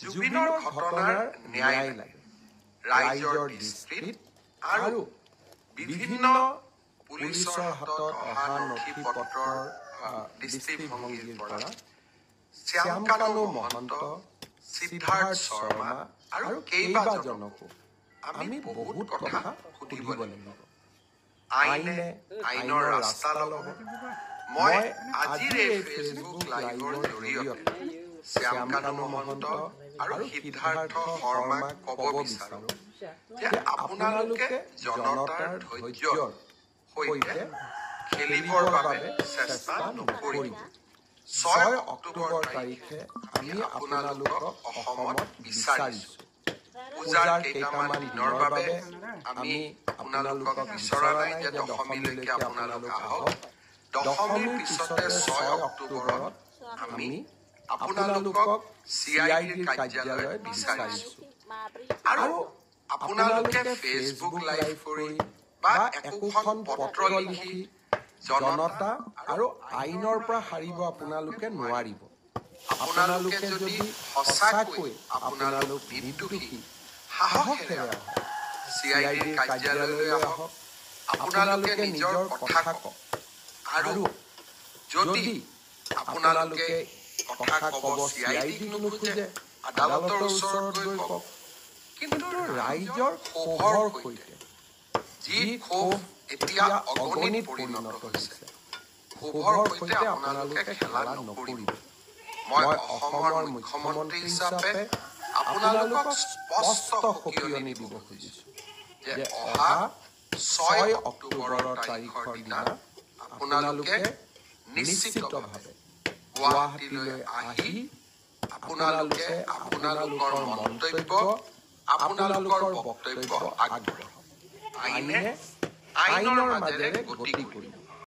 জুবিনৰ ঘটনাৰ ন্যায় লাগে ৰাইজৰ দৃষ্টিত আৰু বিভিন্ন পুলিচৰ হাতত অহা নথি পত্ৰৰ দৃষ্টিভংগীৰ পৰা শ্যামকানু মহন্ত সিদ্ধাৰ্থ শৰ্মা আৰু কেইবাজনকো আমি বহুত কথা সুধিব লাগিব আইনে আইনৰ ৰাস্তা ল'ব মই আজিৰ এই ফেচবুক লাইভৰ জৰিয়তে শ্যামকানু মহন্ত আৰু সিদ্ধাৰ্থ শৰ্মাক ক'ব বিচাৰো যে আপোনালোকে জনতাৰ ধৈৰ্যৰ সৈতে খেলিবৰ বাবে চেষ্টা নকৰিব 6 অক্টোবৰ তাৰিখে আমি আপোনালোকক অসমত বিচাৰিছো পূজাৰ কেইটামান দিনৰ বাবে আমি আপোনালোকক বিচৰা নাই যে দশমীলৈকে আপোনালোক আহক দশমীৰ পিছতে 6 অক্টোবৰত আমি আপোনালোকক CIDৰ কাৰ্যালয়ত বিচাৰিছো আৰু আপোনালোকে ফেচবুক লাইভ কৰি বা একোখন পত্ৰ লিখি জনতা আৰু আইনৰ পৰা হাৰিব আপোনালোকে নোৱাৰিব আপোনালোকে যদি সঁচাকৈ আপোনালোক নিৰ্দোষী সাহসেৰে CIDৰ কাৰ্যালয়লৈ আহক আপোনালোকে নিজৰ কথা কওক আৰু যদি আপোনালোকে কথা ক'ব CIDক নোখোজে আদালতৰ ওচৰত গৈ কওক কিন্তু ৰাইজৰ ক্ষোভৰ সৈতে যি ক্ষোভ এতিয়া অগণিত পৰিণত হৈছে ক্ষোভৰ সৈতে আপোনালোকে খেলা নকৰিব মই অসমৰ মুখ্যমন্ত্ৰী হিচাপে আপোনালোকক স্পষ্ট সকিয়নি দিব খুজিছো যে অহা 6 অক্টোবৰৰ তাৰিখৰ দিনা আপোনালোকে নিশ্চিতভাৱে গুৱাহাটীলৈ আহি আপোনালোকে আপোনালোকৰ মন্তব্য আপোনালোকৰ বক্তব্য আগবঢ়াওক আইনে আইনৰ মাজেৰে গতি কৰিব